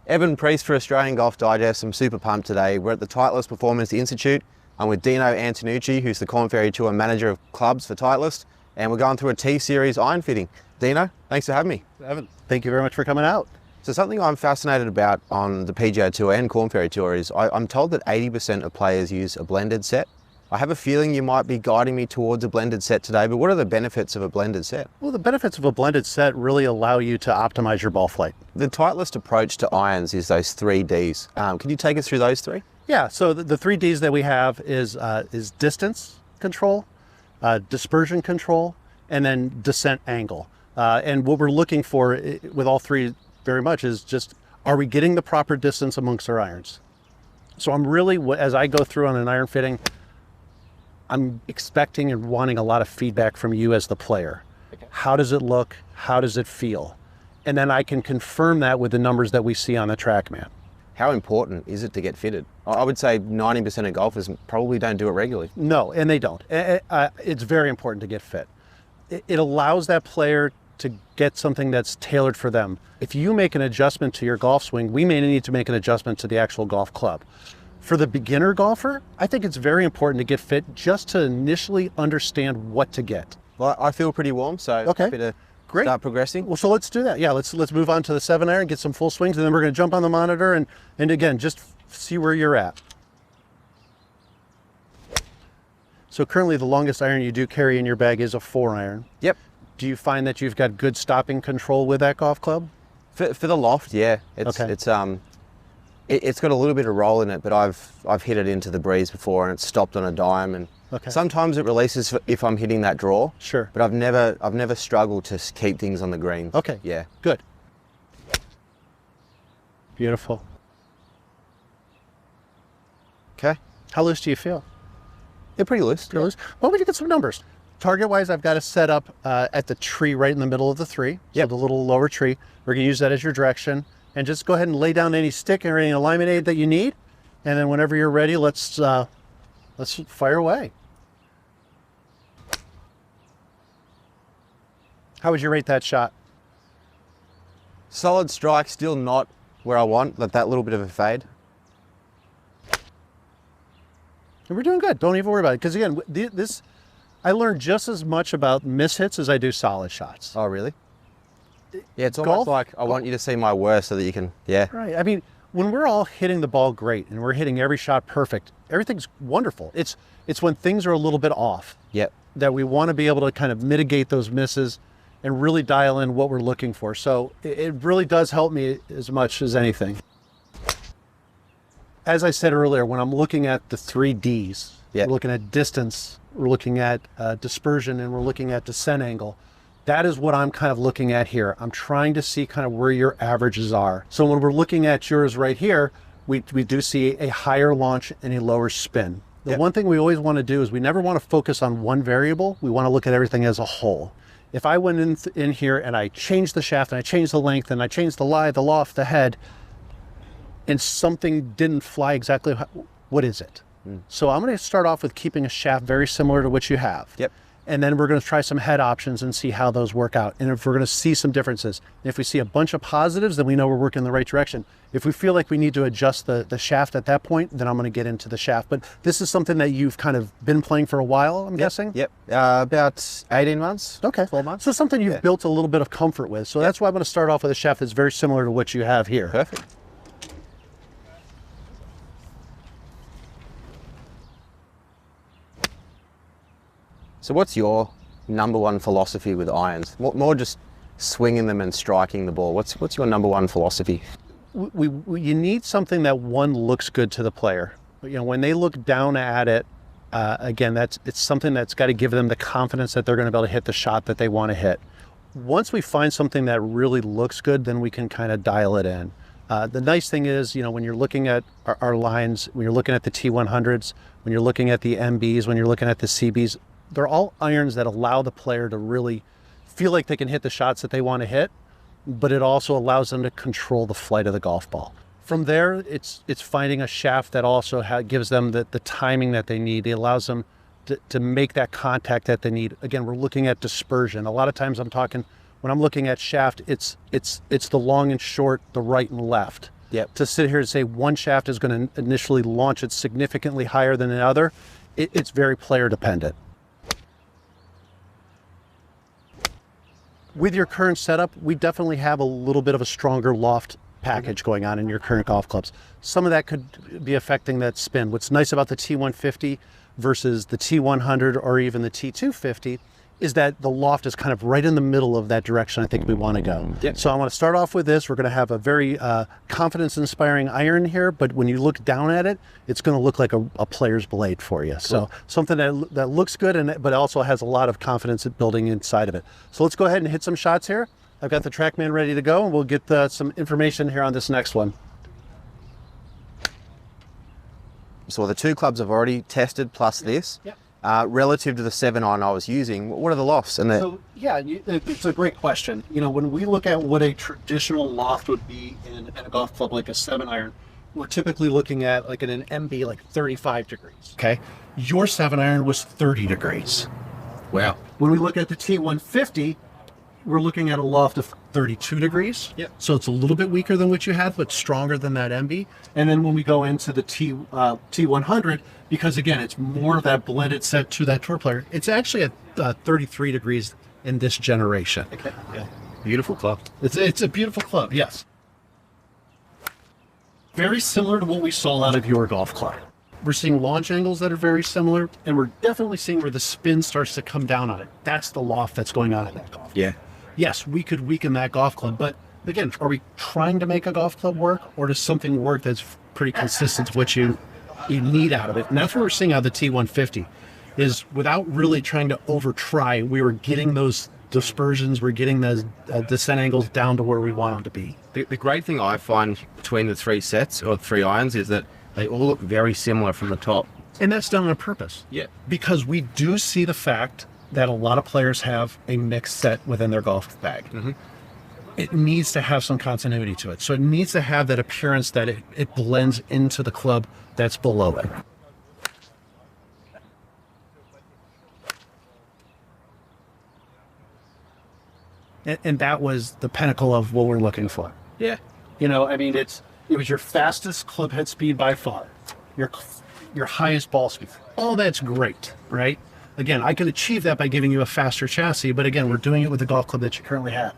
Evan Priest for Australian Golf Digest. I'm super pumped today. We're at the Titleist Performance Institute. I'm with Dino Antonucci, who's the Korn Ferry Tour Manager of Clubs for Titleist, and we're going through a T-Series iron fitting. Dino, thanks for having me. Evan, thank you very much for coming out. So something I'm fascinated about on the PGA Tour and Korn Ferry Tour is I'm told that 80% of players use a blended set. I have a feeling you might be guiding me towards a blended set today, but what are the benefits of a blended set? Well, the benefits of a blended set really allow you to optimize your ball flight. The Titleist approach to irons is those 3 Ds. Can you take us through those 3? Yeah, so the 3 Ds that we have is distance control, dispersion control, and then descent angle. And what we're looking for with all 3 very much is just, are we getting the proper distance amongst our irons? So I'm really, as I go through on an iron fitting, I'm expecting and wanting a lot of feedback from you as the player. Okay. How does it look? How does it feel? And then I can confirm that with the numbers that we see on the TrackMan. How important is it to get fitted? I would say 90% of golfers probably don't do it regularly. No, and they don't. It's very important to get fit. It allows that player to get something that's tailored for them. If you make an adjustment to your golf swing, we may need to make an adjustment to the actual golf club. For the beginner golfer, I think it's very important to get fit just to initially understand what to get. Well, I feel pretty warm, so okay. Happy to start progressing. Well, so let's do that. Yeah, let's move on to the 7-iron, get some full swings, and then we're going to jump on the monitor and again, just see where you're at. So currently the longest iron you do carry in your bag is a 4-iron. Yep. Do you find that you've got good stopping control with that golf club? For the loft, yeah. It's got a little bit of roll in it, but I've hit it into the breeze before and it's stopped on a dime, and sometimes it releases if I'm hitting that draw. Sure. But I've never struggled to keep things on the green. Okay. Yeah. Good. Beautiful. Okay. How loose do you feel? They're pretty loose. Pretty loose. Well, we can get some numbers. Target-wise, I've got to set up at the tree right in the middle of the 3. Yep. So the little lower tree. We're going to use that as your direction. And just go ahead and lay down any stick or any alignment aid that you need. And then whenever you're ready, let's fire away. How would you rate that shot? Solid strike, still not where I want, like that little bit of a fade. And we're doing good. Don't even worry about it. Because again, I learned just as much about mishits as I do solid shots. Oh, really? Yeah, it's almost like I want you to see my worst so that you can, yeah. Right. I mean, when we're all hitting the ball great and we're hitting every shot perfect, everything's wonderful. It's when things are a little bit off that we want to be able to kind of mitigate those misses and really dial in what we're looking for. So it really does help me as much as anything. As I said earlier, when I'm looking at the 3 Ds, we're looking at distance, we're looking at dispersion, and we're looking at descent angle. That is what I'm kind of looking at here. I'm trying to see kind of where your averages are. So when we're looking at yours right here, we do see a higher launch and a lower spin. The one thing we always want to do is we never want to focus on one variable. We want to look at everything as a whole. If I went in here and I changed the shaft and I changed the length and I changed the lie, the loft, the head, and something didn't fly exactly, what is it? So I'm going to start off with keeping a shaft very similar to what you have. Yep. And then we're going to try some head options and see how those work out. And if we're going to see some differences, if we see a bunch of positives, then we know we're working in the right direction. If we feel like we need to adjust the shaft at that point, then I'm going to get into the shaft. But this is something that you've kind of been playing for a while, I'm guessing? Yep, about 18 months. Okay. 12 months. So something you've built a little bit of comfort with. So that's why I'm going to start off with a shaft that's very similar to what you have here. Perfect. So what's your #1 philosophy with irons? More just swinging them and striking the ball. What's your #1 philosophy? You need something that looks good to the player. You know, when they look down at it, again, it's something that's got to give them the confidence that they're going to be able to hit the shot that they want to hit. Once we find something that really looks good, then we can kind of dial it in. The nice thing is, you know, when you're looking at our lines, when you're looking at the T100s, when you're looking at the MBs, when you're looking at the CBs, they're all irons that allow the player to really feel like they can hit the shots that they want to hit, but it also allows them to control the flight of the golf ball. From there, it's finding a shaft that also gives them the timing that they need. It allows them to make that contact that they need. Again, we're looking at dispersion. A lot of times when I'm looking at shaft, it's the long and short, the right and left. Yep. To sit here and say one shaft is going to initially launch it significantly higher than the other, it's very player dependent. With your current setup, we definitely have a little bit of a stronger loft package going on in your current golf clubs. Some of that could be affecting that spin. What's nice about the T150 versus the T100 or even the T250 is that the loft is kind of right in the middle of that direction I think we want to go. Yep. So I want to start off with this. We're going to have a very confidence-inspiring iron here, but when you look down at it, it's going to look like a player's blade for you. Cool. So something that looks good, but also has a lot of confidence building inside of it. So let's go ahead and hit some shots here. I've got the TrackMan ready to go, and we'll get some information here on this next one. So the 2 clubs I've already tested plus this. Yep. Relative to the 7-iron I was using, what are the lofts? And So yeah, it's a great question. You know, when we look at what a traditional loft would be in a golf club like a 7-iron, we're typically looking at like in an MB like 35 degrees. Okay, your 7-iron was 30 degrees. wow. When we look at the T150, we're looking at a loft of 32 degrees. Yep. So it's a little bit weaker than what you had, but stronger than that MB. And then when we go into the T100, because again, it's more of that blended set to that tour player, it's actually at 33 degrees in this generation. Okay. Yeah. Beautiful club. It's a beautiful club, yes. Very similar to what we saw out of your golf club. We're seeing launch angles that are very similar, and we're definitely seeing where the spin starts to come down on it. That's the loft that's going on in that golf club. Yeah. Yes, we could weaken that golf club, but again, are we trying to make a golf club work, or does something work that's pretty consistent to what you need out of it? And that's what we're seeing out of the T150, is without really trying to over try, we were getting those dispersions, we're getting those descent angles down to where we want them to be. The great thing I find between the 3 sets or 3 irons is that they all look very similar from the top. And that's done on purpose. Yeah. Because we do see the fact that a lot of players have a mixed set within their golf bag. Mm-hmm. It needs to have some continuity to it. So it needs to have that appearance that it blends into the club that's below it. And that was the pinnacle of what we're looking for. Yeah. You know, I mean, it was your fastest club head speed by far, your highest ball speed. All that's great, right? Again, I could achieve that by giving you a faster chassis, but again, we're doing it with the golf club that you currently have.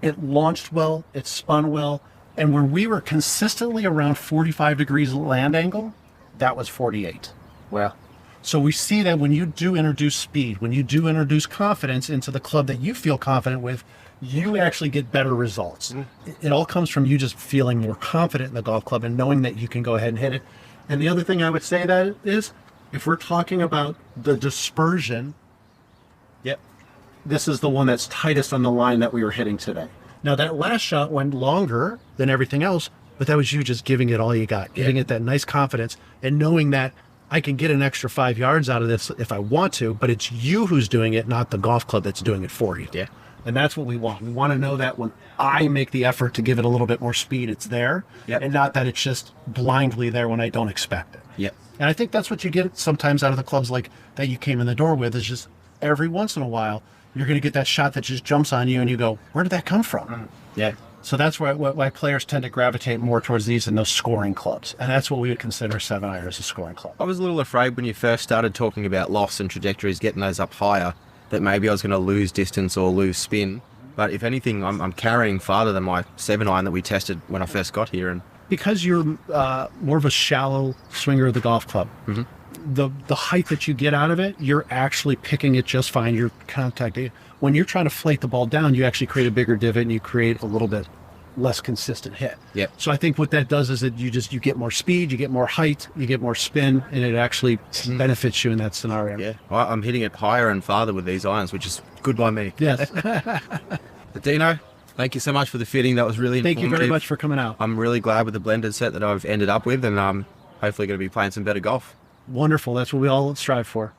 It launched well, it spun well, and when we were consistently around 45 degrees land angle, that was 48. Wow. So we see that when you do introduce speed, when you do introduce confidence into the club that you feel confident with, you actually get better results. It all comes from you just feeling more confident in the golf club and knowing that you can go ahead and hit it. And the other thing I would say that is, if we're talking about the dispersion, Yep. this is the one that's tightest on the line that we were hitting today. Now that last shot went longer than everything else, but that was you just giving it all you got, giving it that nice confidence and knowing that I can get an extra 5 yards out of this if I want to, but it's you who's doing it, not the golf club that's doing it for you. Yeah. And that's what we want. We want to know that when I make the effort to give it a little bit more speed, it's there, Yep. and not that it's just blindly there when I don't expect it. Yep. And I think that's what you get sometimes out of the clubs like that you came in the door with, is just every once in a while, you're going to get that shot that just jumps on you and you go, where did that come from? Yeah. So that's why players tend to gravitate more towards these than those scoring clubs. And that's what we would consider 7-iron as a scoring club. I was a little afraid when you first started talking about lofts and trajectories, getting those up higher, that maybe I was going to lose distance or lose spin. But if anything, I'm carrying farther than my 7-iron that we tested when I first got here. And because you're more of a shallow swinger of the golf club, the height that you get out of it, you're actually picking it just fine. You're contacting it. When you're trying to flake the ball down, you actually create a bigger divot and you create a little bit less consistent hit. Yep. So I think what that does is that you get more speed, you get more height, you get more spin, and it actually benefits you in that scenario. yeah, I'm hitting it higher and farther with these irons, which is good by me. Yes. But Dino, thank you so much for the fitting. That was really Thank you very informative. much for coming out. I'm really glad with the blended set that I've ended up with, and hopefully going to be playing some better golf. Wonderful. That's what we all strive for.